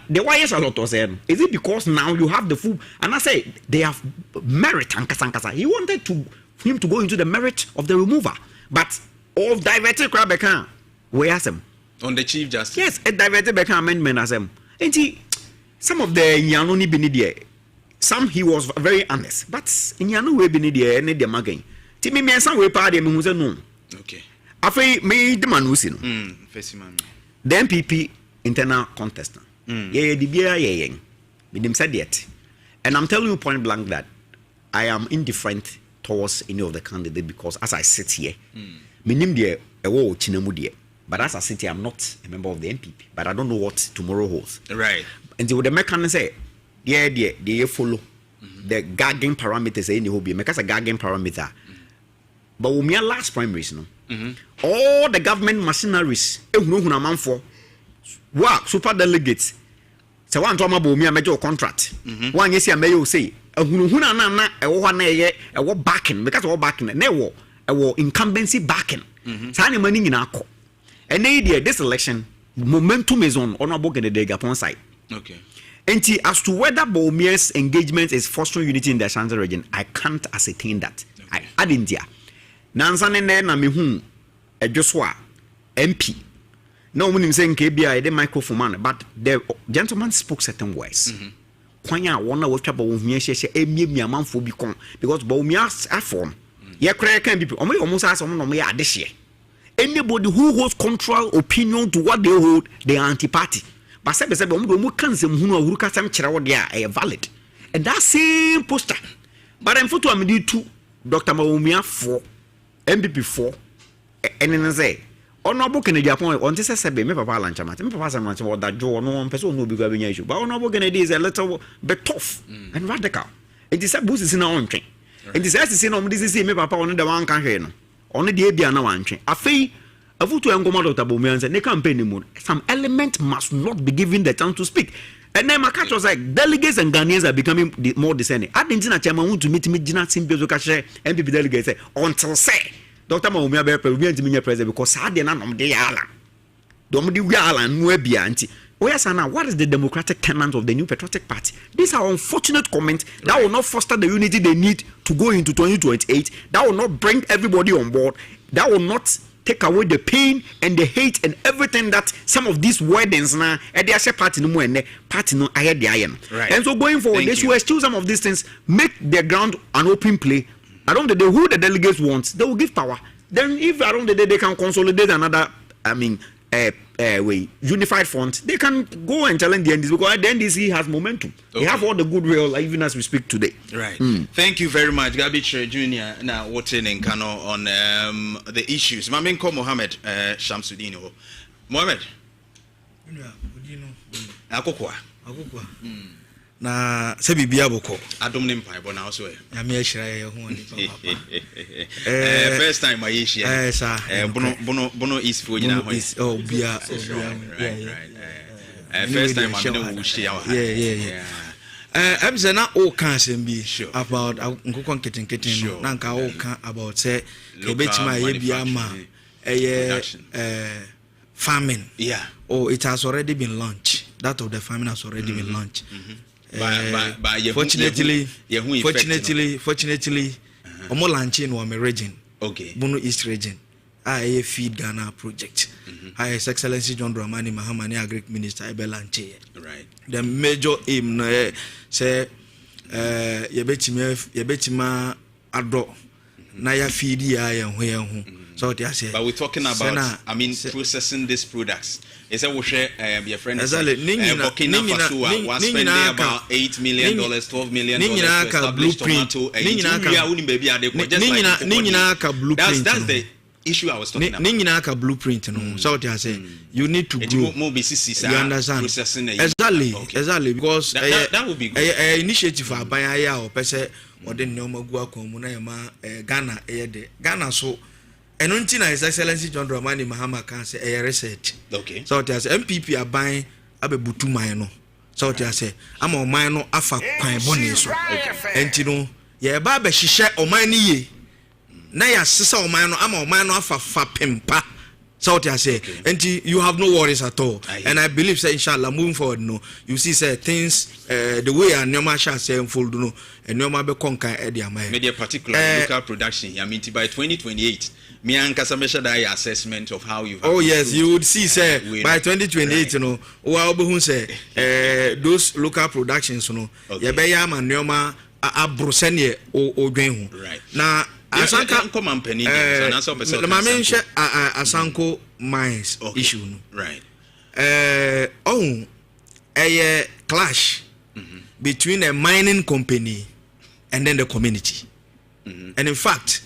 the wires are not saying. Is it because now you have the full? And I say they have merit and kasankasa. He wanted him to go into the merit of the remover, but all diverted crab can where him on the Chief Justice. Yes, a diverted back amendment as him. And some of the Yanoni Benidia, some he was very honest, but in Yanu we Benidia and the Magain. Timmy me some way party who's a no. Okay. After me the Manusin. The MPP internal contestant. Yeah, the beer, yeah, with him said yet. And I'm telling you point blank that I am indifferent towards any of the candidate because as I sit here, minim de ewo chinamudie. But as I sit here, I'm not a member of the MPP. But I don't know what tomorrow holds. Right. And so the mechanism say, yeah, they follow the gagging parameters. Any hobby, make us a gagging parameter. But we are last primaries, no. All the government machineries, wow, super delegates. So one time about me, I major contract. One yes, I may say, a what backing because we're backing, never a incumbency backing. Tiny money in our co. And this election momentum is on honorable Genedega upon side. Okay. And as to whether Bomia's engagement is fostering unity in the Ashanti region, I can't ascertain that. Okay. I add India. Nansan na me a Joshua MP. No one saying KBI the microphone, but the gentleman spoke certain words. Kwanya wona watcha ba ohia hye emia manfo bi kon because ba omia afom ye kra kan bi almost as no me ade hye. Anybody who holds contrary opinion to what they hold, they are anti-party. But say omo kan sem hunu ahuru kasam kire wo de a valid. And that same poster. But I'm photo am di two Dr. Maumia 4 MPP 4 and then say honorable Kennedy Japan on this sebe me papa lancha mate me papa say lancha what that jo no person no be go benya issue but honorable Kennedy is a little bit tough and radical. It is a boost is na on twen. It is as say no this is me papa on the one kan hwe no. On the bia na wan twen. Afei afutu engoma Dr. Bomi say ne campaign mu some element must not be given the chance to speak. And then my catch was like delegates and Ghanaians are becoming more discerning. I didn't know chairman want to meet me Gina Simbezo Kashe MPP delegates say until say Dr. Maumia be president because I didn't know de ala. Dom de ala no bia anti. Oyasana, what is the democratic tenant of the New Patriotic Party? These are unfortunate comments that will not foster the unity they need to go into 2028. That will not bring everybody on board. That will not take away the pain and the hate and everything that some of these wordings now at the Asha party no more and party no I had the iron. Right. And so going forward, they should eschew some of these things, make their ground an open play. Around the day, who the delegates want, they will give power. Then if around the day they can consolidate another, way unified front, they can go and challenge the NDC because the NDC has momentum. Okay. They have all the goodwill, even as we speak today. Right. Thank you very much, Gabi Jr. Now, what's in Kano on the issues? Maminko Mohammed Shamsuddin. Mohammed. Akokwa. Na sebi bia boko adom ne mpa bo na so e ya me hira ye ho ni papa first time I share bono is for nyina ho oh bia first time I know share yeah I'm saying na o kan sem bi about nkokon keten na nka o kan about say ke betima ye bia ma farming oh it has already been launched. That of the farming has already been launched. Fortunately, omo launching in my region. Okay. Bono East region. I feed Ghana project. His Excellency John Dramani Mahamani Agric Minister I launch. Right. The major aim say yebetima adro na ya feed ya hu. So but we're talking about processing these products. Is that we share your friend Burkina Faso was spending about $8 million, $12 million to establish tomato. That's the issue I was talking about. Ninginaka blueprint no. So what I say, you need to grow. You understand? Exactly because that would be good. Initiative for Abaya or Pese or the Nomagua Comuna Ghana Ghana so. And until His Excellency John Dramani Mahama can say a research. Okay. So as MPP are buying Abe Butu Mino. So I say, I'm on mine afa quine bonus. And you know, yeah, Baba Shisha or mine ye. Naya Sissa or mine, I'm on mine afa fa pimpa. So what I say, and you have no worries at all. And I believe, say, inshallah, moving forward, no, you see, say things the way a normal shall say unfold, no, and normal be conquer Eddie media particular local production. I mean, by 2028, me and Kasamesha die assessment of how you. Oh yes, you would see, say by 2028, you know, who say those local productions, you know, Yabaya and Norma are Brosenie or Green. Right now. Asanka company Asanko mines issue right a clash between a mining company and then the community and in fact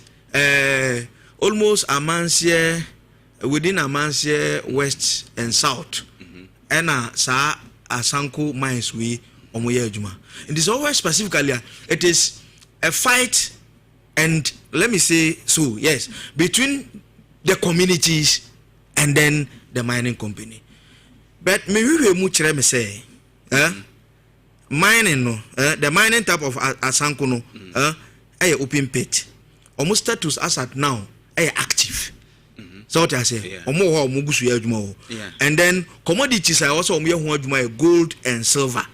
almost within Amansia West and South and sa Asanko mines we omoye adwuma. It is always specifically it is a fight. And let me say so, yes, between the communities and then the mining company. But me much me say, mining no, the mining type of Asanko no, open pit. Almost status as at now, active. So what I say, and then commodities are also gold and silver.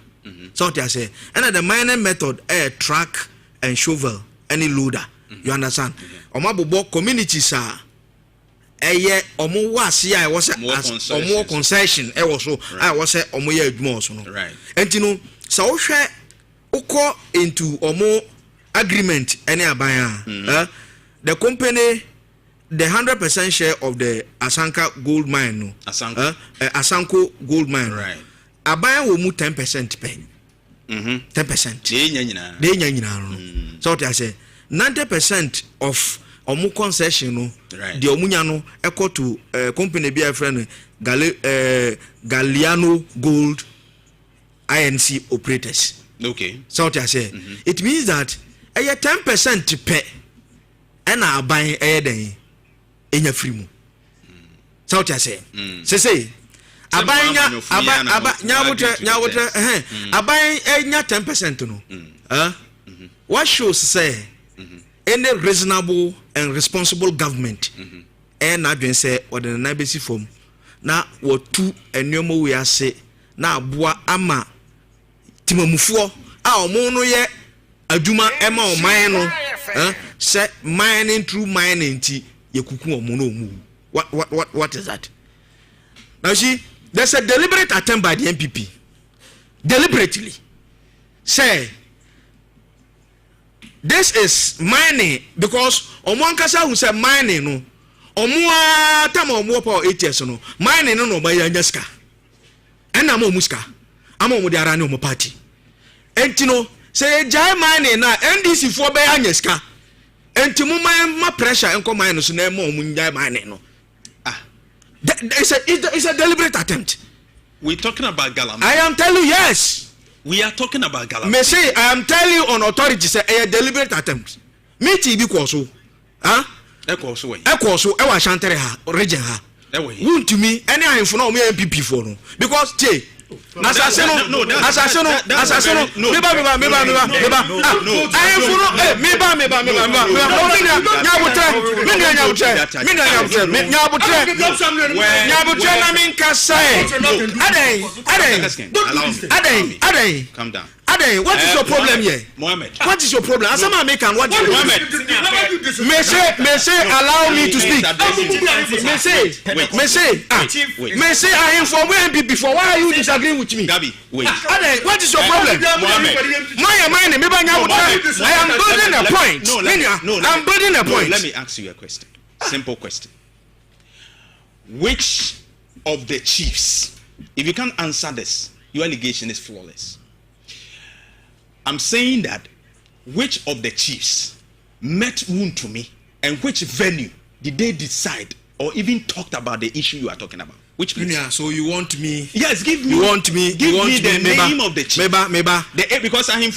So what I say, and the mining method, track and shovel. Any loader, you understand? Omabobo communities are omo wasi I was more concession also I was omo ye adwuma so no. Right. And you know, so hwe uko into omo agreement any aban the company the 100% share of the Asanka gold mine no. Asanko gold mine. Right. Aban will move 10% pay. 10%. They nyina. So what I say 90% of omu concession no the omunya no equal to company be a friend Galliano Gold INC operators. Okay. So what I say it means that 10% pay and are buying then in your free mo. So what I say say abaya abaya 10% no what shows say any reasonable and responsible government and na dwen say or the nabesi form na what two enyomo we ase na aboa ama timamufuo a omo no ye adwuma ema o man no say mining through mining ti yekuku omo no mu what is that now see there's a deliberate attempt by the MPP deliberately say this is mining because omonkasa who say mining no omo atama omo pa 8 years no mining no ba yanya ska ena mo muska ama omo de ara ne omo party enti no say jai mining na NDC fo ba yanya ska enti mo ma pressure enko mining so na mo omo jai mining no it's a deliberate attempt. We're talking about Galam. I am telling you, yes. We are talking about Galam. Me say, I am telling you on authority, say a deliberate attempt. Me TV kwaso. Huh? Ekwaso we. Ekwaso, ewa shantere ha, region ha. Won to me, any info no me MPP for no. Because che Assassino. Meba. Calm down. Ade, what is your problem here? Mohammed. What is your problem? Asama American, what is your problem? May say, allow me to speak. May say, I inform MPP before. Why are you disagreeing with me? Gabi, wait. Ade, what is your problem? Mohammed. I am building a point. I'm building a point. Let me ask you a question. Simple question. Which of the chiefs, if you can't answer this, your allegation is flawless. I'm saying that which of the chiefs met Wontumi and which venue did they decide or even talked about the issue you are talking about? Which place? Yeah, so you want me? Yes, give me. You want me? Give me the name of the chief. Meba. Because I am me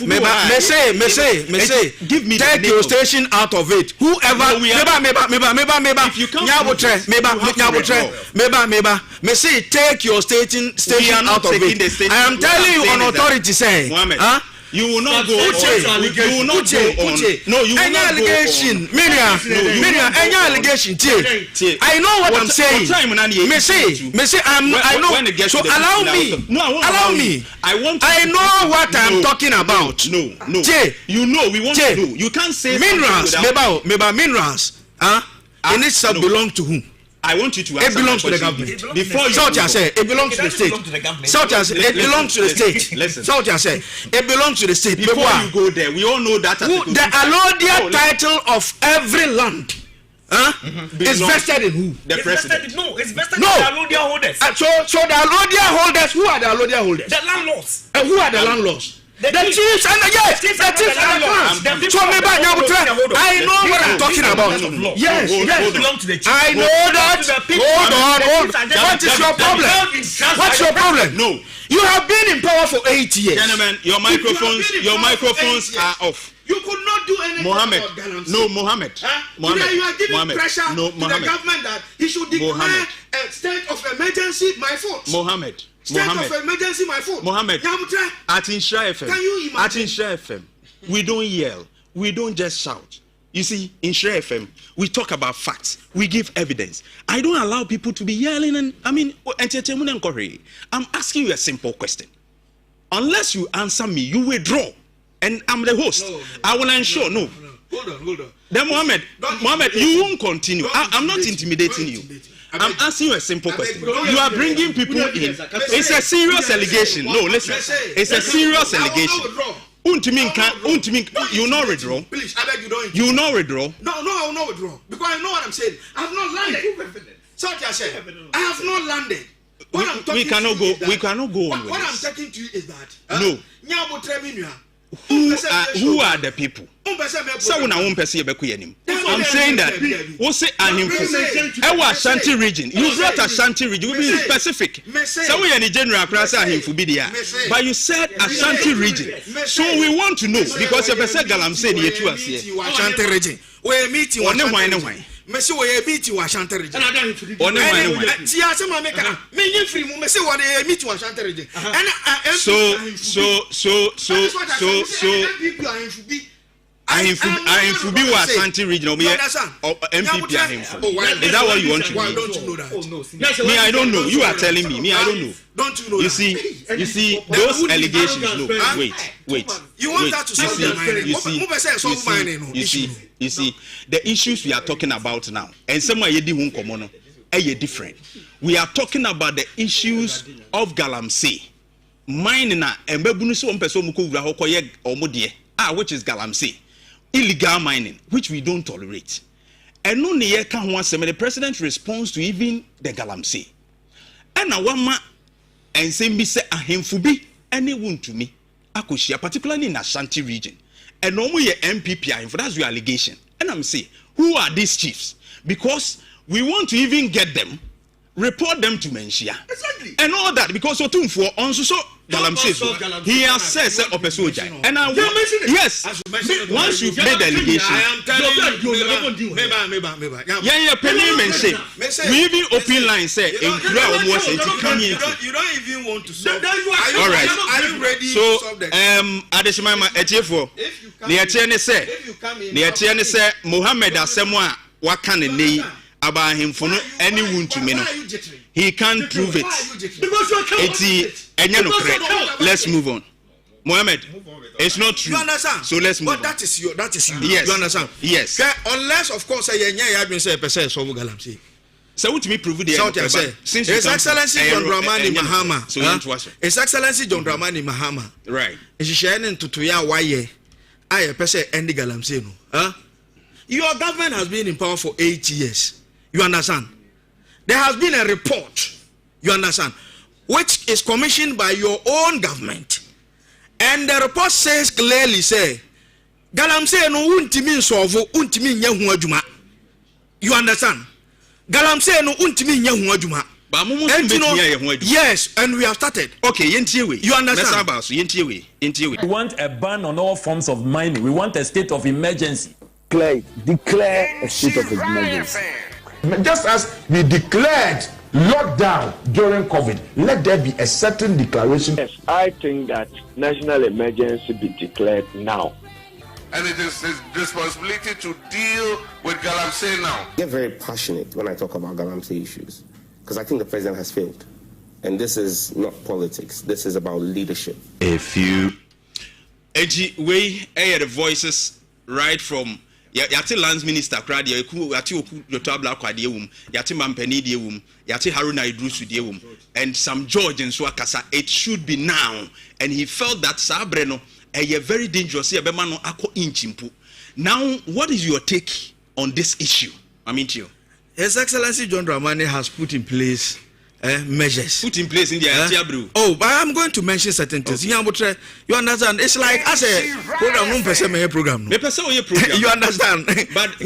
say. Give me. Take your station out of it. Whoever. Meba. If you come. Meba. Me say take your station out of it. I am telling you on authority say. Mohammed. You will not go on. You will not go on. No, you will any not allegation. go on. Miriam, any allegation. I know what I'm saying. Me say, I know. So allow me. I know what I'm talking about. No. You know, we want to know. You can't say minerals. Minerals. And it shall belong to whom? I want you to answer. It belongs to the government. Before you say it belongs to the state. It belongs to the state. Listen. Say it belongs to the state. Before you go there, we all know that the allodial title of every land is vested in who? The president. It's vested in the allodial holders. So the allodial holders, who are the allodial holders? The landlords. And who are the landlords? The chiefs and the clans. So I know what I'm talking about. Yes. I know that. Hold on. What is your problem? What's your problem? No. You have been in power for 8 years. Gentlemen, your microphones are off. You could not do anything about Galamsey. No, Mohammed. You are giving pressure to the government that he should declare a state of emergency. My fault. Mohammed. State of emergency, my fault. Mohammed. At Insha FM. Can you imagine? At Insha FM, we don't yell. We don't just shout. You see, in Insha FM, we talk about facts. We give evidence. I don't allow people to be yelling and entertainment and correct. I'm asking you a simple question. Unless you answer me, you withdraw. And I'm the host. No. I will ensure. No. Hold on. Then Mohammed, you won't continue. I'm not intimidating you. I'm asking you a simple question. You are bringing people in. It's a serious allegation. No, listen. It's a serious allegation. You will not withdraw. Please, I beg you don't. You will not withdraw. No, I will not withdraw. Because I know what I'm saying. I have not landed. So what I said. I have not landed. We cannot go on. What I'm talking to you is that. No. Who are the people? I'm saying that. What's it? Our Ashanti region. You brought Ashanti region. We be specific. So we are in general class. But you said Ashanti region. So we want to know because you said Galamsey near to us here. Ashanti region. We're meeting. Why? Messi we meet you Ashanti region. I be Ashanti region. MPP. Is that what you want to do? Why don't you know that? Me, I don't know. You are telling me. I don't know. Don't you know? You see those allegations. No, wait. You want that to solve the You see the issues we are talking about now, and some are different. We are talking about the issues of Galamsey. Mine na embebunu so mpeso muko wura hokoye omodie which is Galamsey. Illegal mining, which we don't tolerate. And no ne ka ho asem, the president responds to even the Galamsey. And na wama ensem bi se ahemfu bi ene wuntumi akoshia, particularly in Ashanti region. And no more MPP ahemfu, that's your allegation. And I'm saying, who are these chiefs? Because we want to even get them, report them to Menshia. Exactly. And all that, because Otumfo on so Galamsey, he has said Opesoja. And I yes, once you've made the allegation, we even open line say in crowd was it you don't even want to solve. All right. Are you ready? So Adeshimama Etiefo, the Etienne say Mohammed Asemwa wakane nei about him for no any wound to me. He can't prove it. Let's move on. Mohammed, it's not true. You understand? So let's move on. That is you. Yes. You understand? Yes. Unless, of course, I been say percent so Galamsey. So what me prove the since His Excellency John Dramani Mahama. So His Excellency John Dramani Mahama. Right. Is she sharing to ya why I percent end Galamsey no? Your government has been in power for 8 years. You understand? There has been a report, you understand, which is commissioned by your own government. And the report says clearly, say, Galamsey no untimi solve, untimi nye hu adwuma. You understand? Galamsey no untimi nye hu adwuma. Yes, and we have started. Okay, you understand? We want a ban on all forms of mining. We want a state of emergency. Declare a state of emergency. Just as we declared lockdown during COVID, let there be a certain declaration. Yes, I think that national emergency be declared now. And it is his responsibility to deal with Galamsey now. I get very passionate when I talk about Galamsey issues because I think the president has failed. And this is not politics. This is about leadership. A few. Eji, we hear the voices right from Yati Lands Minister Crad, Yati Yotabla Quadium, Yati Mampeni Dium, Yati Haruna Idrusu Dium, and some George and Swakasa. It should be now. And he felt that Sabreno, a very dangerous Yabemano Ako Inchimpu. Now, what is your take on this issue? I mean to you. His Excellency John Dramani has put in place measures. Put in place in the Oh, but I'm going to mention certain things. Okay. You understand? It's like as a program, program. You understand? But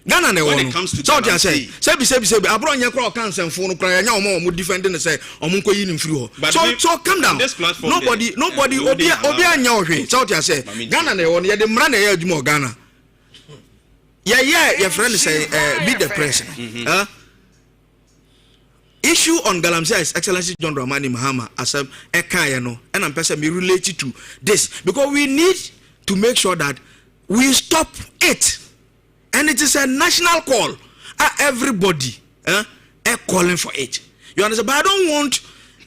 Ghana ne when it comes to so say abronya crowd cancel phone cry nya omo defending say omo nkoyi nim free ho so calm down. Nobody obi anya ohwe so say Ghana ne won ye de mra na ye adwuma Ghana your friend say beat the press. Issue on Galamsey is Excellency John Dramani Mahama as a kind no and I'm person be related to this because we need to make sure that we stop it. And it is a national call. Everybody calling for it. You understand? But I don't want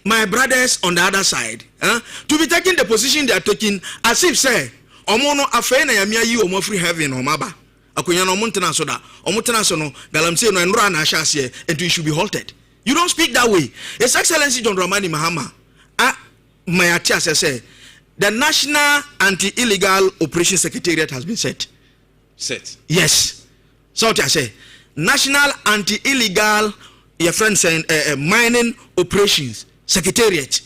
my brothers on the other side to be taking the position they are taking as if say omono afei na yamia yi omo free heaven omaba akonya no montena so da omotena so no Galamsey no enro na ahase and it should be halted. You don't speak that way. His Excellency John Dramani Mahama my atia say the National Anti-Illegal Operation Secretariat has been set. Yes. So what I say, National Anti-Illegal, your friend saying mining operations secretariat.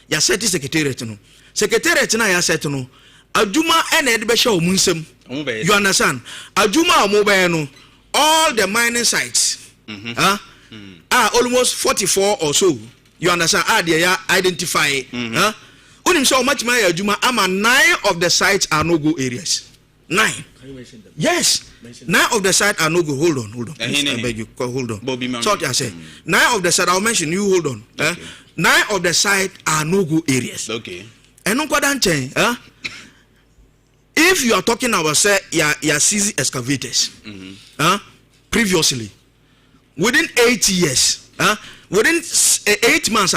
Ya set secretariat no. Secretariat na ya set no. Aduma ene de be sha omunsem. You understand? Aduma omobe no. All the mining sites. Almost 44 or so. You understand? They are identify. Unim so much my aduma ama 9 of the sites are no-go areas. 9. Yes. 9 of the site are no go. Hold on. I beg you. Hold on. So I say 9 of the site. I'll mention you. Hold on. 9 of the site are no go areas. Okay. And no change. If you are talking about say your CZ excavators, previously, within 8 years, within 8 months,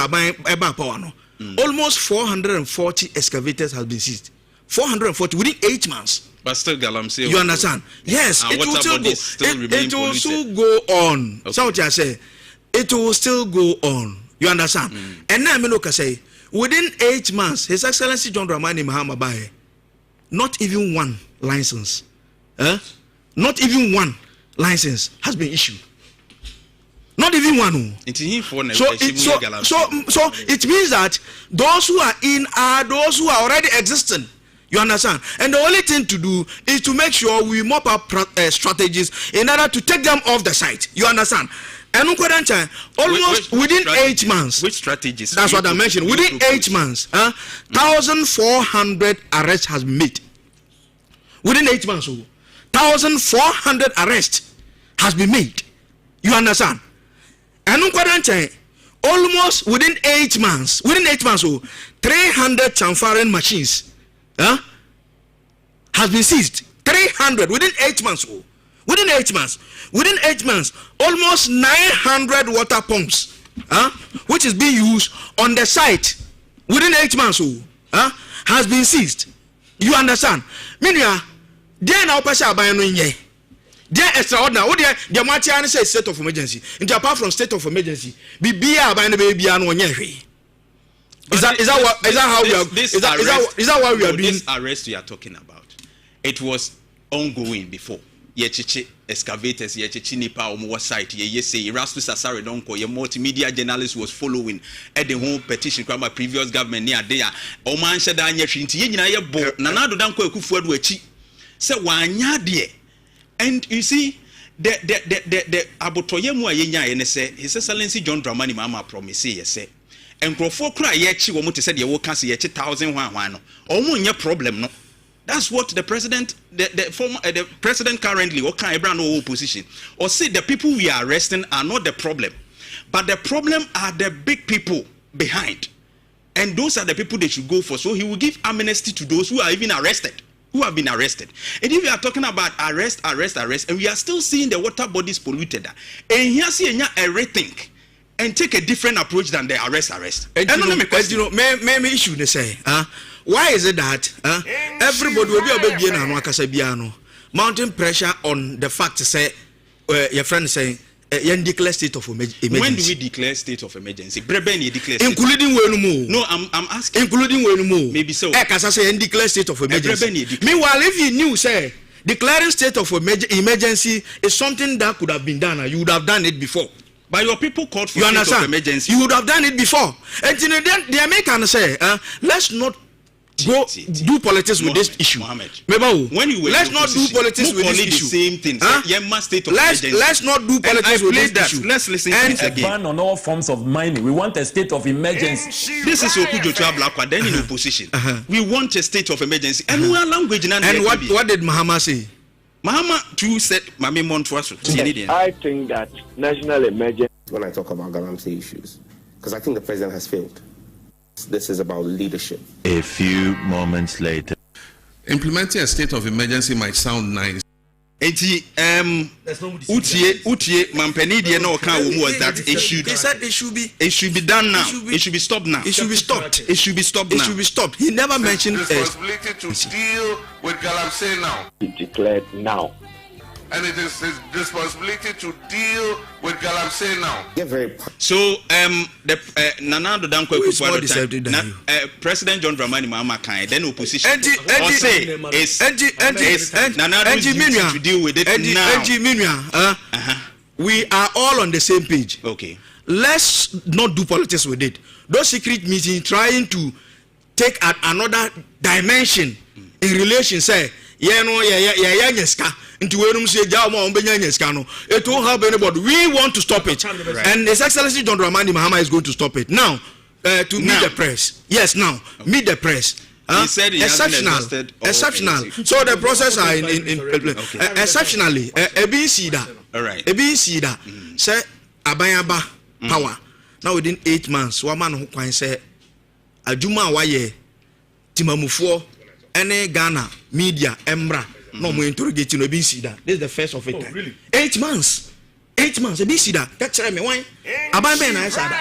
almost 440 excavators has been seized. 440 within 8 months. But still Galamsey. You understand? Yes, it will still go. It will still go on. Okay. So what I say, it will still go on. You understand? And now I look say within 8 months, His Excellency John Dramani Mahama Baye, not even one license, not even one license has been issued. Not even one. So it means that those who are in are those who are already existing. You understand? And the only thing to do is to make sure we mop up strategies in order to take them off the site. You understand? And almost within 8 months. Which strategies? That's what I mentioned. Within 8 months, 1,400 arrests has been made. Within 8 months, 1,400 arrests has been made. You understand? And almost within 8 months, 300 Chamfarin machines has been seized. 300 within 8 months. Within 8 months, almost 900 water pumps, which is being used on the site within 8 months, has been seized. You understand? Meaning, they now pass out by no ye. They extraordinary. What they might say state of emergency. And apart from state of emergency, be by the baby and one year. Is that how we are? Is that why we are doing this arrest you are talking about? It was ongoing before. Yechichi excavators, yechichi nipa omo site. Ye say Erasmus Asare donko. Ye multimedia journalist was following. At the whole petition from my previous government near there. Oman shada nyetri inti ye nyina ye bo. Nanado danko ekufuadu echi. Say wanya de. And you see the abotoye mu ayenya ye ne say His Excellency John Dramani Mahama promise ye say. And Crawford cry ye chi womo te said ye wo can say ye 1,000 no. Omo nye problem no. That's what the president, the president currently, or can brand no opposition, or say the people we are arresting are not the problem, but the problem are the big people behind, and those are the people they should go for. So he will give amnesty to those who are even arrested, who have been arrested. And if we are talking about arrest, and we are still seeing the water bodies polluted, and here see a rethink and take a different approach than the arrest. And me issue they say, why is it that everybody will be mounting pressure on the fact to say your friend saying you declare state of emergency? When do we declare state of emergency? Including when no, I'm asking. Including when maybe so. Because I say declare state of emergency. Meanwhile, if you knew say declaring state of emergency is something that could have been done, you would have done it before. But your people called for state of emergency. You would have done it before. And the Americans say, let's not go do politics with this issue. When you let's not do politics with this issue. Same thing. Let's not do politics with this issue. Let's listen to it again. Ban on all forms of mining. We want a state of emergency. This is Jantuah Blakwa, then in opposition. We want a state of emergency. And we are language. And what did Mahama say? Mahama too said, I think that national emergency. When I talk about Galamsey issues, because I think the president has failed. This is about leadership. A few moments later. Implementing a state of emergency might sound nice. Utie Mampeni no account was that it should be done now. It should be stopped now. It should be stopped. It should be stopped now. It should be stopped. He never mentioned responsibility to deal with Galamsey now. Be declared now. And it is his responsibility to deal with Galamsey now. So the Nanado Danko President John Dramani Mahama Kai, then opposition or say is Nanado to deal with it now. We are all on the same page. Okay. Let's not do politics with it. Those secret meetings trying to take another dimension in relation say it won't help anybody. We want to stop it. Right. And His Excellency John Dramani Mahama is going to stop it. Now, to meet the press. Yes, now, meet the press. He said he exceptional. So the process are in exceptionally. Ebi Sida. All right. Ebi Sida. Say Abayaba power. Now within 8 months, one man who can say Ajuma Waye Timamufo Ene Ghana media Emra. No more interrogating a BC. This is the first of it. Oh, really? 8 months. 8 months. A BC. That's me. Why? About Ben, I said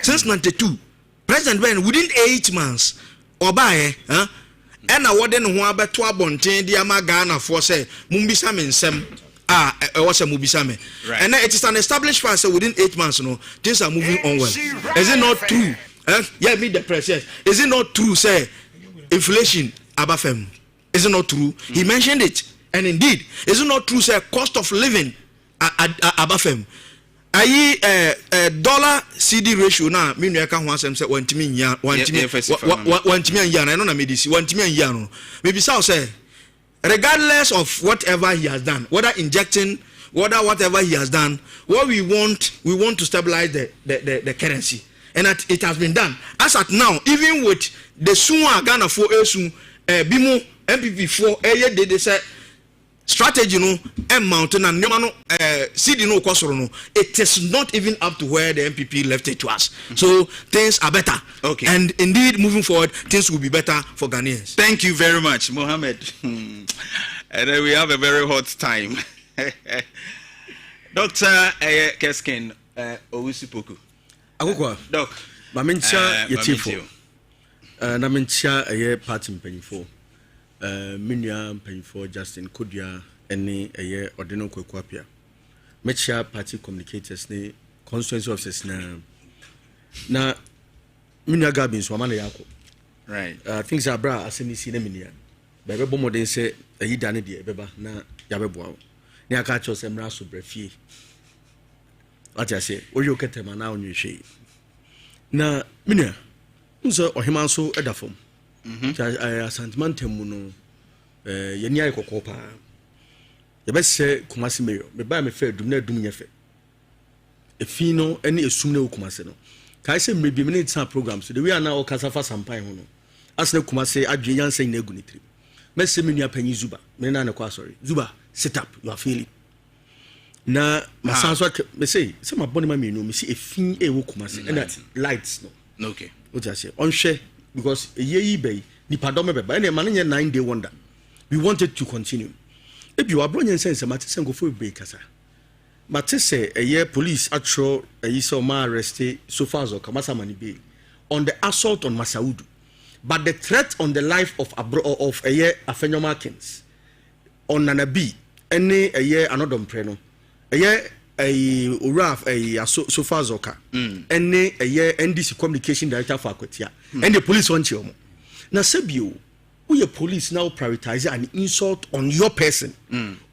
since 92. President Ben within 8 months. Obaye, and I wouldn't want to abontain the Amagana for say Mumbisam in Sem. Was a Mubisame. And it is an established fact within 8 months. No, things are moving on well. Is it not true? Yeah, meet the press. Yes. Is it not true? Say inflation abafem. Is it not true? He mentioned it. And indeed, is it not true, say, cost of living above him? Dollar CD ratio now, meaning I can't want to say 1 million, 1 million, I don't know, maybe 1 million. Maybe so say, regardless of whatever he has done, whether injecting, whatever he has done, what we want to stabilize the currency. And it has been done. As at now, even with the Sunwa Ghana for Esun, Bimo, MPP4 they say strategy no mountain and no CD no no. It is not even up to where the MPP left it to us. So things are better. Okay. And indeed moving forward things will be better for Ghanaians. Thank you very much, Mohammed. And then we have a very hot time. Dr. Keskin Owusipoku. Akukwa. Doc. Mamencha yetifo. Na mencha party mpanyifo. Minya mpanyifo Justin Kudia ene Ordino Kwekwapia. Mecha party communicators ne constituency officers na minya Gabin so amana yako. Right. Things are bra asenisi na minya. Ba bebo modern say ayida ne de beba na yabeboa. Ne aka cho se mra so brafie. What I say, oyo ketema na onhwe na minya nso oheman so edafom asantmantam no yeni ay kokopa ye be se Kumasi mayor me ba me fa dum na dum nya fe efi no ene esum na Kumasi no kai se me bi me program so the way na o kasa fa sampan ho no asne Kumasi adwe yansan na egu ni tri Mese me nua panyi Zuba me na kwa sorry Zuba sit up you are failing na masanso me say my body ma me no me see efin e wo kumase and lights no okay what I say on share because yeyi bay ni padome be ba na man 9-day wonder we wanted to continue if you are bronyen sense mate sen go for be kasa mate say police atro so ma arrest so far as Kamasa Mani Bay on the assault on Masaudu. But the threat on the life of Afenyo Markins on Nanabi, any another preno, Uraf, Sofa Zoka, any NDC communication director for Akotia, and the police on Chiomo. Now, Sebio, we a police now prioritize an insult on your person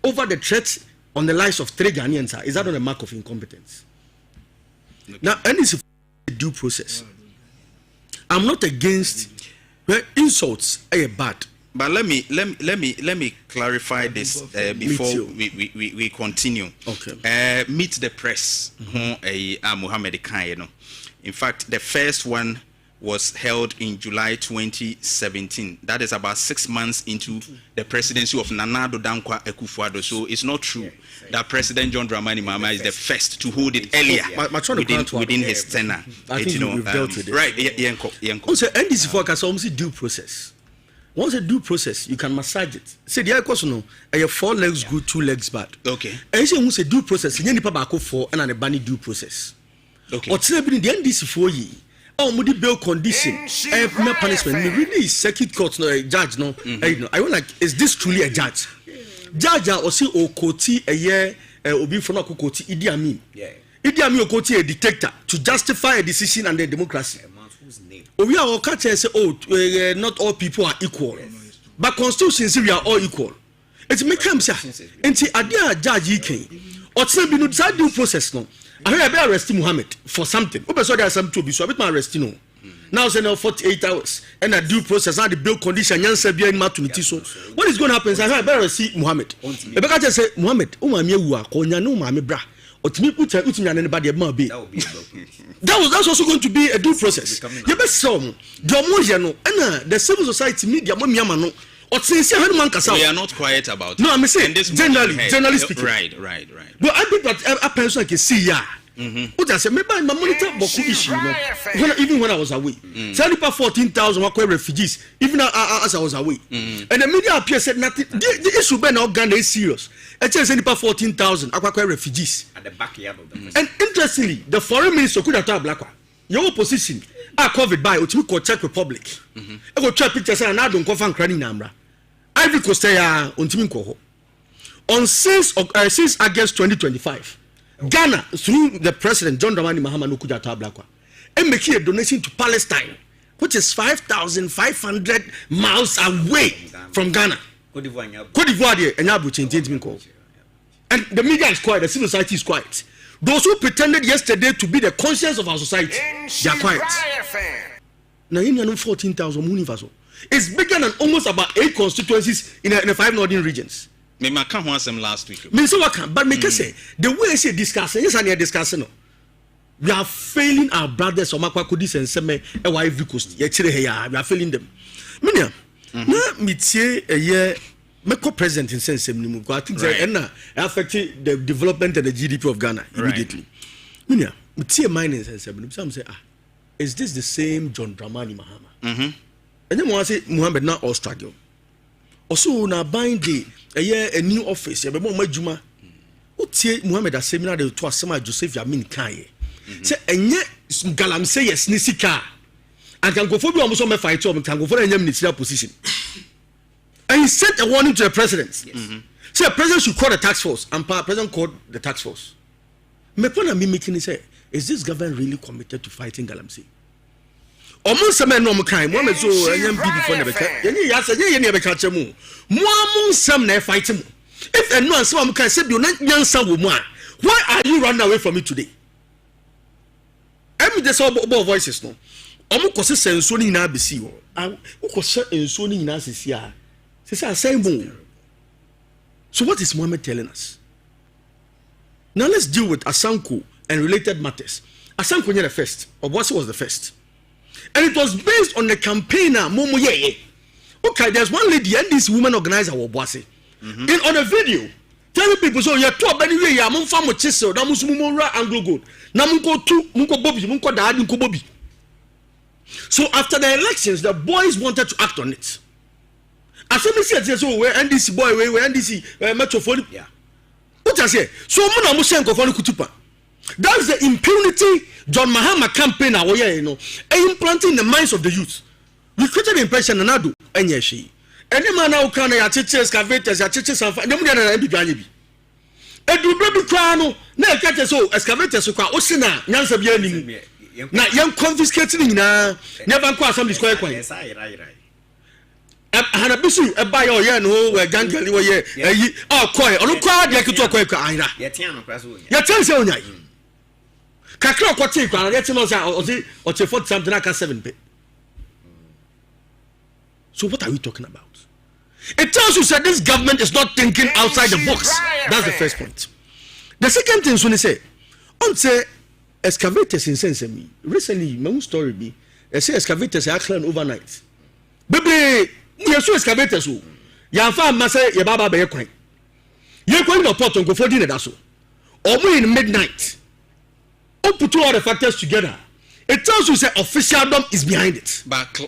over the threat on the lives of 3 Ghanaians. Is that not a mark of incompetence? Okay. Now, NDC due process. I'm not against. Well, insults are bad, but let me clarify this before we continue. Okay. Meet the press. Muhammad Khan. In fact, the first one was held in July 2017. That is about 6 months into the presidency of Nana Addo Dankwa Akufo-Addo. So it's not true that President John Dramani Mahama is the first to hold it earlier within his tenure. I think we've dealt with it. Right, Yenko. Also, NDC focus almost due process. Once a due process, you can massage it. Say the question no, I have 4 legs good, 2 legs bad. Okay. And say once a due process, you need to pay 4 and a banny due process. Okay. What's happening the NDC for ye? Oh, mudi bail condition. No punishment. Me really circuit court no judge no. I want like, is this truly a judge? Judge osi okoti obi from okoti Idi Amin. Idi Amin okoti a dictator to justify a decision and the democracy. We are catch and say not all people are equal, but constitution say we are all equal. It's make him say. Enti adia judge ken. Otse bi no decide due process no. I heard about arresting Muhammad for something. Open so there something to be so a bit my arresting no. Now say now 48 hours and a due process and the bail condition yansa bia in matunity so. What is going to happen? I heard about arresting Muhammad. Ebeka just say Muhammad, o ma me wu akonya no ma me bra. Otimi utimi anybody ma be. That's also going to be a due process. You be some Jomo no and the civil society media mo miama no. We are not quiet about it. No, I'm saying generally speaking. Right. But I think that a person can see what I say, maybe my monitor boku issue. Even when I was away, 14,000 were refugees. Even as I was away, and the media appear said nothing. The issue be now Ghana is serious. I just said 14,000 were refugees at the backyard of the. And interestingly, the foreign minister could have told Blackwa, your opposition are covered by Uchimiko Czech Republic. I go check pictures and I don't confirm crying number. Ivory Coast on 6 August 2025, Ghana, through the president John Dramani Mahama no Kujata Blakwa, and making a donation to Palestine, which is 5,500 miles away from Ghana. Cote d'Ivoire and the media is quiet, the civil society is quiet. Those who pretended yesterday to be the conscience of our society, they are quiet. Now, in 14,000 universal. It's bigger than almost about 8 constituencies in the 5 northern regions. Me can't want them last week. Me so but me can say the way I say discussing, yes, I discussing. No. We are failing our brothers. Or Makwa and Seme Ivory Coast. We are failing them. Minya, na me tie a year. Me co-president in sense nimu. I think that affected the development and the GDP of Ghana immediately. Minya, me tie mining sense nimu. Some say is this the same John Dramani Mahama? And then one say Muhammad not all struggle. Also na bind the a new office. Be more majuma. Utie Muhammad a seminar de to asema Joseph Yamin Kanye. Say enye galam say yes ni sika. And can go for you almost me fight to can go for any ministerial position. And he sent a warning to the president. Say the president should call the task force, and president called the task force. Me pona me making say, is this government really committed to fighting galamsey? Almost some no kind. One is so before never. Yenny yasa yenny never catch mu. Mo some never fight him. If and no some can say you nyansa woman. Why are you running away from me today? Every the so voices no. Omo kose senso ni na besi wo. Wo kose enso ni na sisi a. Sisi same. So what is Muhammad telling us? Now let's deal with Asanko and related matters. Asanko the first. Obosi was the first. And it was based on the campaigner Momo Yeye. Okay, there's one lady and this woman organizer was bossy. On a video, telling people so you're two anyway, I'm on farm with chisel, Namusumura Anglo Gold. Namunko two, Munko Bobby, Munko Dad, Munko Bobby. So after the elections, the boys wanted to act on it. As soon as you say, where NDC boy, where NDC Metrophone. Yeah. What I say? So Mona Mushenko for Kutupa. That's the impunity John Mahama campaign, you know, implanting in the minds of the youth. We created the impression and I do, and yes, she. Any man now can have teachers, excavators, teachers, and the money and be granny. And do baby crano, no catches so excavators, Osina, Nansa Bianing. Now, young confiscating now, never quite some square coin. Hanabisu, a buy or yan who were gangali or ye, oh, quiet, or no crowd, you could talk quick. Yatian, Kakro Kotik, and let him or say for something like a 7 bit. So, what are we talking about? It tells you that this government is not thinking outside the box. That's the first point. The second thing, when they say, on say, excavators in sense me. Recently, my own story be, I say excavators are clean overnight. Baby, you so excavators who, you found Massa, your baba by your coin. You're going to port and go for dinner, that's all. Or more in midnight. Or put all the factors together. It tells you that officialdom is behind it. But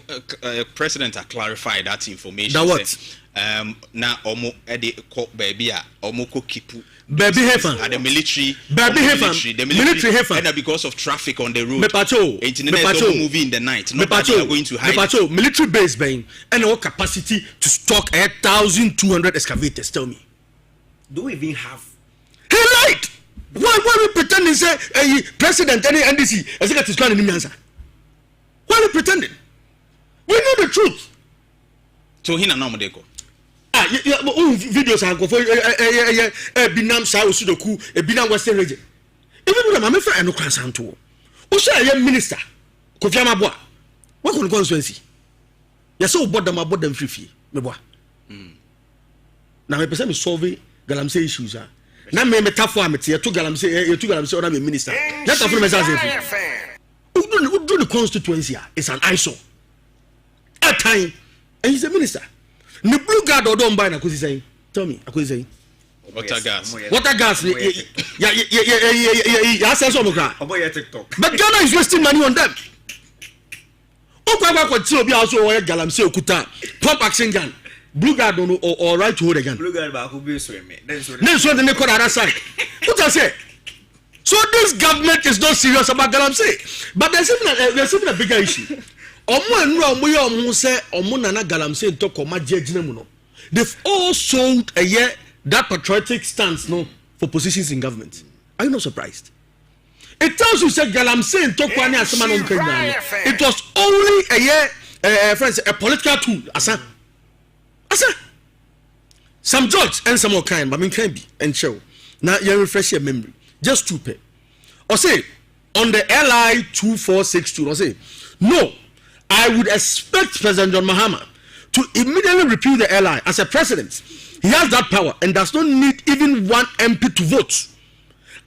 President has clarified that information. That what? Now, Omo Eddie baby, Omo Kipu. Baby Hefan. At the military. Baby Hefan. The military Hefan. And because of traffic on the road. Mepacho. Movie in the night. Mepacho. Going to hide. Mepacho. Military base bang. And our capacity to stock 1,200 excavators. Tell me. Do we even have? He lied. Why we pretending say president any NDC as it is going to answer? Why we pretending? We know the truth. So he na no modeko. Videos are go for Binam South Sudoku, Binam Western region. Even when I'm a friend, I know Kransanto. Who say a minister? Kofi Amabwa. What can constituency? You so bought them free. Me boy. Now me person me solve galamsey issues are. Na me metaphor me to galamsey or na me minister. Let us message. Who do the constituency? It's an eyesore. At time, and he's a minister. The blue guard or don't buy na kusi saying. Tell me, akusi saying. Water gas. Yeah. Access on TikTok. But Ghana is wasting money on them. Okwa kwa be also where galamsey okuta pump action gun. Blue guard or right to hold again. Blue guard ba be so me. Then so the call other side. What I say? So this government is not serious about galamsey. But there's even a bigger issue. They've all sold a year that patriotic stance for positions in government. Are you not surprised? It tells you that galamsey it was only a year, friends, a political tool. Asa. Some judge and some more kind, but I mean can be and show. Now you refresh your memory. Just two pay. Or say on the LI 2462. Or say no. I would expect President John Mahama to immediately repeal the LI as a president. He has that power and does not need even one MP to vote.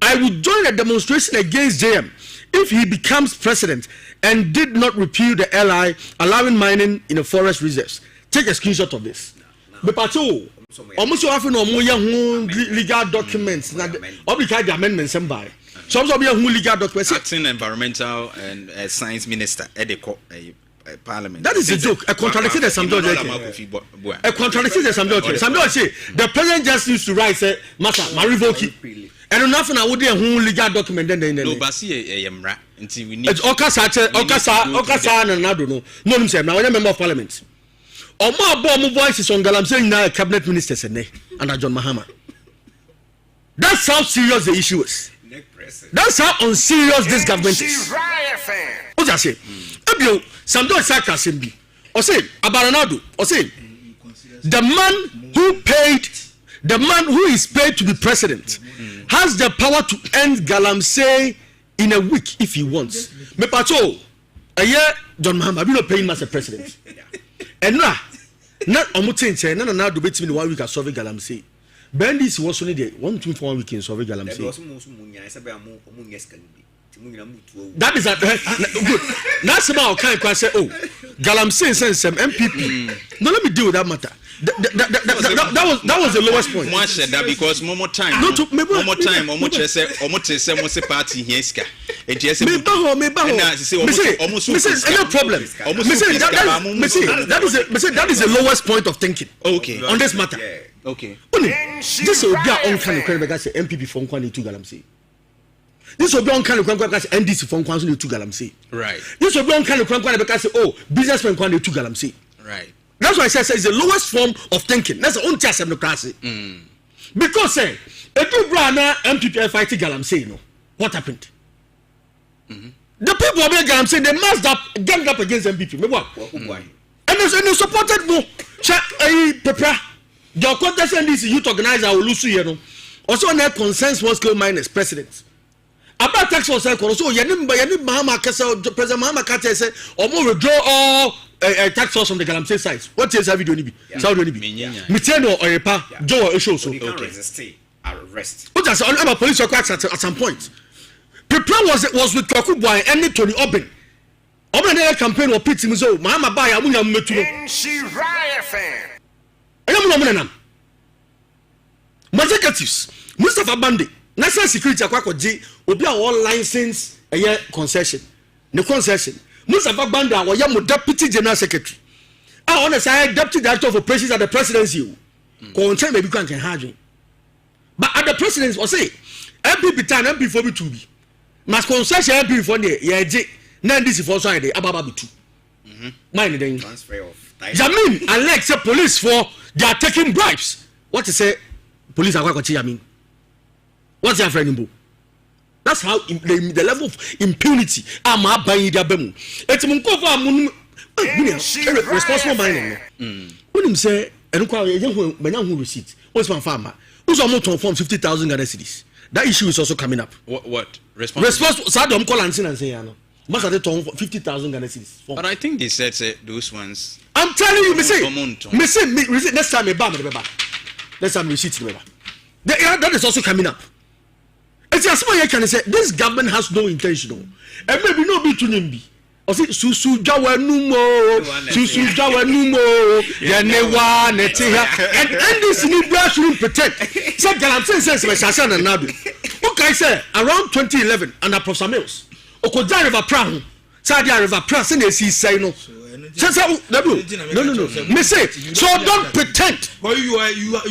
I would join a demonstration against JM if he becomes president and did not repeal the LI allowing mining in the forest reserves. Take a screenshot of this. Almost often legal documents. The amendments by. Some of you legal documents. Acting environmental and science minister Parliament. That is a joke. A contradiction that some judge. A contradiction that some judge. Some judge say the president just used to write say Masa Marivoki. And nothing I would legal document then. No, but see until we need. It's Okasa and I don't know. No, I'm saying now I'm a member of Parliament. Or more voices on galamsey now a cabinet minister under John Mahama. That's how serious the issue is. That's how unserious this government is. What I say? Some don't say Kasimbi. Or say Abaranado. Or say the man who is paid to be president has the power to end galamsey in a week if he wants. Me pacho, a year John Mahama be not paying him as a president. And now, not omutenche na do betimi 1 week solve galamsey. Ben this was only there 1 to 4 weeks in solve galamsey. That is good. That's about kind of say, oh, galamsey sense MPP. No, let me deal with that matter. That was the lowest point. Moi said that because more time. No, more time. More say party here ska. And yes, no problem. That is the lowest point of thinking. Okay. On this matter. Okay. This will be our own kind of credit because MPP phone kwani 2 galamsey. This will be on kind of because NDC phone kwani 2 galamsey. Right. This will be on kind of because businessmen kwani 2 galamsey. Right. That's why I say it's the lowest form of thinking. That's the only test democracy. Because if you brought MPP fighting galamsey, what happened? The people of Galamsey, they must have ganged up against MPP. And they supported more. The contest NDC youth organizer will lose you. Also, on their consensus was go minus president. About tax was also President Mahama Kate said, or more withdraw all tax force from the Galamsey side. What is have you doing? Saudi Miteno or a pa Joe show so. Arrest. What does all police requires at some point? The plan was with Kakubwa and Tony Oben. Oben campaign or pitching so Mahama Baya Munya Metu. Executives, Mustafa Bande, National Security Akwako J, will be all license a year concession. No concession. Mustafa Bande, our young deputy general secretary. I want to say deputy director of operations at the presidency. Concern maybe can hardly. But at the presidency, or say, MPP time, MP4 B2B. Mas concession MP4 there, yeah, now this is for Sunday, Abababi 2. Mind the transfer of Jamin, Alex, police for they are taking bribes. What to say? Police are going to Jamin. What's your friend? That's how the level of impunity. I'm not buying their bemu. It's responsible mining. When him say, and who receipt? What's my farmer? Who's almost on form 50,000 Ghana cedis? That issue is also coming up. What? Responsible. Sadom call and say, must have 50,000 Ghana cedis. But I think they said those ones. I'm telling you, next time next time receipt that is also coming up. It's as small you can say this government has no intention, and maybe no be to nimbi. Or say susu jawa numo, yanewa netiha, and this new brush shouldn't pretend. Say Galamsey says my Shashan and Nabi. Okay, say around 2011 under Professor Mills, Okoja River Pram, Sadia River Pram, and they see say no. No. Me say, so don't pretend. But you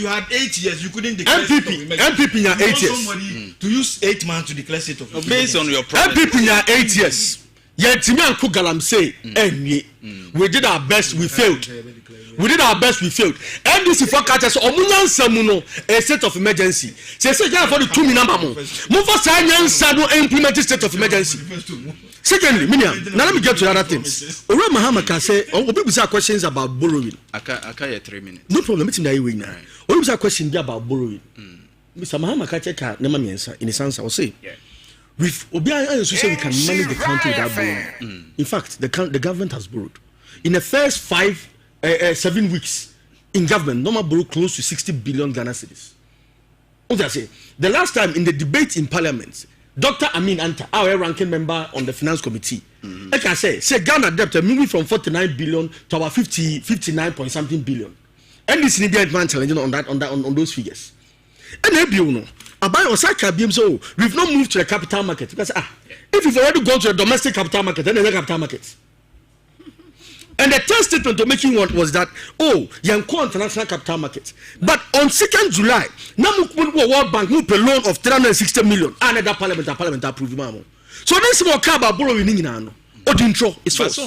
had 8 years. You couldn't declare. MPP na 8 years. To use 8 months to declare state of based on your problem. MPP na 8 years. Yet me and Galamsey, we did our best. We failed. And this is for catches Omunyan Samuno, a state of emergency. Say for the 2 million number. Move for science, implement state of emergency. Secondly, now let me get to other things. Ora Mahama can say, people say questions about borrowing. I 3 minutes. No problem. It's in the way now. What was a question about borrowing? Mr. Mahama can check out never me answer. In his answer, I'll say, with Obiang, we can manage the country without borrowing. In fact, the government has borrowed. In the first 7 weeks in government, Noma borrowed close to 60 billion Ghana cedis. What did I say? The last time in the debate in Parliament, Dr. Amin Anta, our ranking member on the finance committee, like I say Ghana debt moving from 49 billion to about 59 point something billion. And this is the man challenging on those figures. And you know, about Osaka BM so we've not moved to the capital market because if you've already gone to the domestic capital market, then the capital market. And the third statement to making one was that, Yanko international capital market. But on 2nd July, World Bank moved a loan of 360 million. Another parliament approved. So this more car about borrowing in Nano. Odintro is false.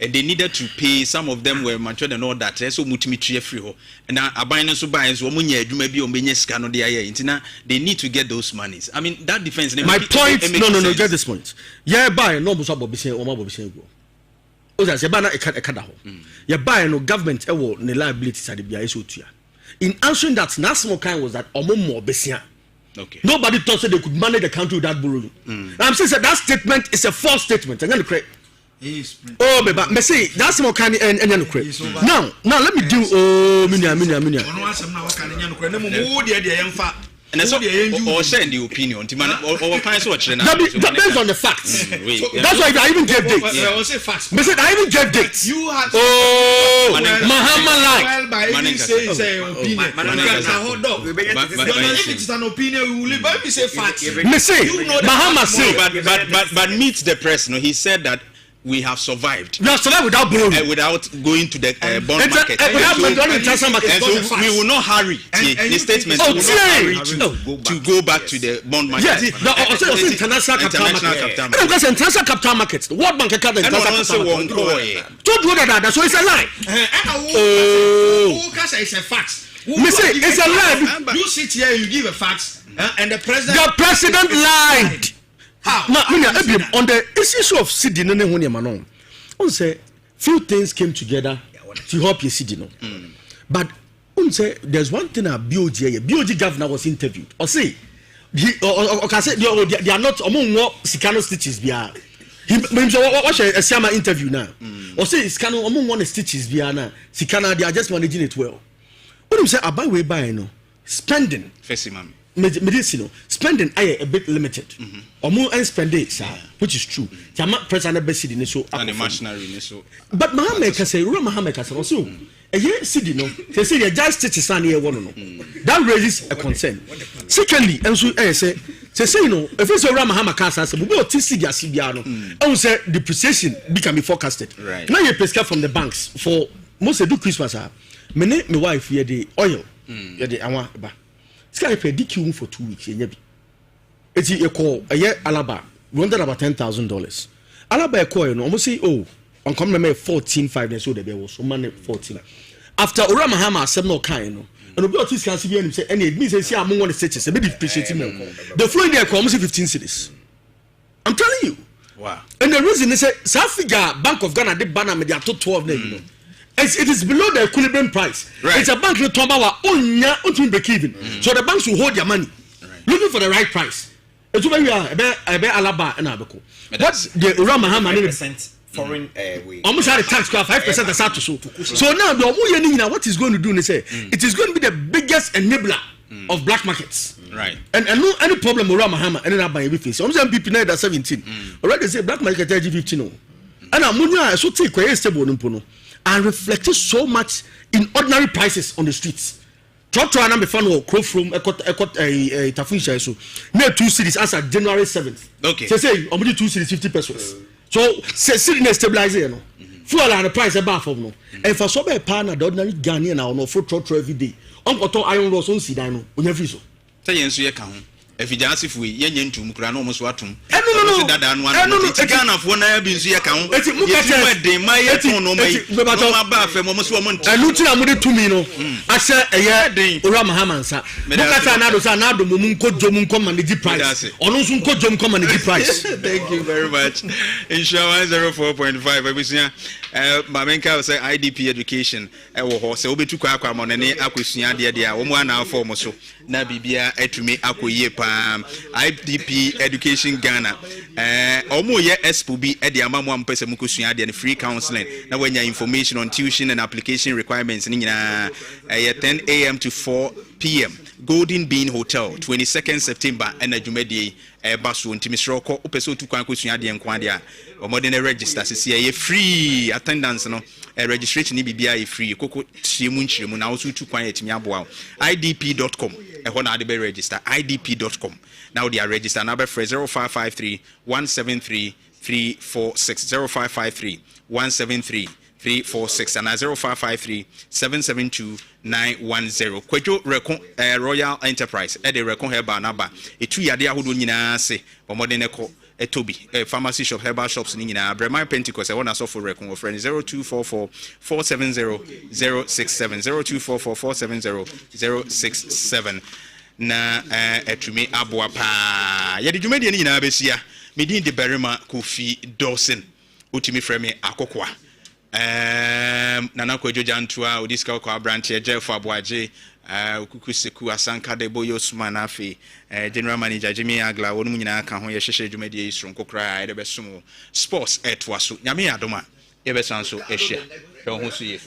And they needed to pay. Some of them were matured and all that. So multimeter free. And now abandoned so buy so maybe on Benyescano de they need to get those monies. I mean that defense. My point. No. Get this point. Yeah, buy no Musa Bobby or Mabobby. You buy no government ne liabilities at the BISO. In answering that, national kind was that more besia. Okay. Nobody thought that they could manage the country without borrowing. I'm saying that statement is a false statement. I'm going to correct. But me say that's more kind and correct. Now let me do And that's or send the opinion to man or kind of based on the facts. That's why I even gave dates. I say facts. I even gave dates. You had Muhammad like by even say opinion. Hold up. If it's an opinion, we will leave. But if you say facts, Muhammad say. But meet the press. No, he said that we have survived. We have survived without borrowing. Without going to the bond market. We will not hurry. The statement will not hurry to go back to the bond market. Yes, also international capital market. Because international capital markets, the World Bank account international capital market. Don't do that. So it's a lie. It's a fact. It's a lie. You sit here, you give a fact, and the president. The president lied. On the issue of CD, on say few things came together to help you CD. But on say there's one thing a BOG governor was interviewed. Or say they are not among more Sikano stitches. He watch a Siama interview now. Or say Sikano among one stitches via now. Sikana they are just managing it well. What do you say about way by spending? Medicinal spending a bit limited or more and spend it, which is true. President Bessie in so but Mohammed can say Mohammed can say also a year city no they say they just stitches on here one that raises a concern. Secondly, and so say no if it's a Mohammed can say we will see the Sibiano and say depreciation can be forecasted. Right now you pay from the banks for most of the Christmas. My wife here the oil the awa. Sky pay DQ for 2 weeks. It's a call a year Alaba. We wanted about $10,000. Alaba a call, almost say, oh, on come 14 days, so the bill was so money 14. After Orama Hama, some no kind, and about this can see and say, and it means I see among one stitches, a bit appreciating the flow in there almost 15 cities. I'm telling you. Wow. And the reason is South Africa Bank of Ghana did banner media to 12 names. It is below the equilibrium price. Right. It's a bank that own break even. So the banks will hold their money, looking for the right price. It's where we are about Alaba and Abeko. What's the Ramahama 5% foreign way? Almost had a tax cut 5% as to so. So now the what is going to do is say it is going to be the biggest enabler of black markets. Right. And no any problem with Ramahama and then by everything. So I'm saying people now at 17. Already say black market 15. And I'm so take quite stable no. And reflected so much in ordinary prices on the streets. Talk to an ambition crop from Tafunsha so near 2 cities as at January 7th. Okay. Say only 2 cities 50 pesos. So city stabilizer no. Fuel and the price above from no. And for so be partner the ordinary Ghanaian now no for trot every day. On got iron rods on sidan no. On your visa. Say yensu ye kan. If you just if we yen to mukra no almost watum. No. It's Ghana for na be nsu ye kan. It's mukate de my yeton no mai. No ba fe mo so mo nti. Aluti na mo de tumi no. Ase eye Ora Mahamansa. Mukata na do sa na do mo nkojo mo nko manage price. Ono nso nkojo nko manage price. Thank you very much. Inshallah 04.5 abusia Mamenka say IDP education wo ho se obetu kwa akwa mo ne akwesua de a wo mo ana afọ mo so na bibia atumi akoyie pa IDP education Ghana omo ye expo bi e de amamo ampese mu kosua de free counseling na wanya information on tuition and application requirements ni nyina 10 a.m. to 4 p.m. Golden Bean Hotel 22nd September and adwumadi baso ntimi sroko opese otukwan kosua de nkwa de a omodene register sisi free attendance no registration ni bibia free koko chiemu nchiremu na osu tukwan etimi aboa idp.com ho na de be register idp.com now they are register number 0553 173 346 0553 173 346 and 0553 772 910 Kwejo Recon Royal Enterprise e de Recon Herbal Naba etu yade ahodo nyina se omodene ko etobi pharmacy shop herbal shops ni nyina Barima Pentecost e wona so for Recon friend 0244 470 067 0244 470 067 na etumi aboa pa yede dwumade ni nyina besia medin de Barima Kofi Dawson utimi frame akokwa Nana Kwejo Jantuah Odiska kwa branch Jeff Abuaje Kukuseku Asanka de Boyo Sumanafi General Manager Jimmy Agla wonu nyina ka ho ye hwehwe dwumade yi sronko kra de besom sports etwaso nyame adoma ye besanso ehye ho so ye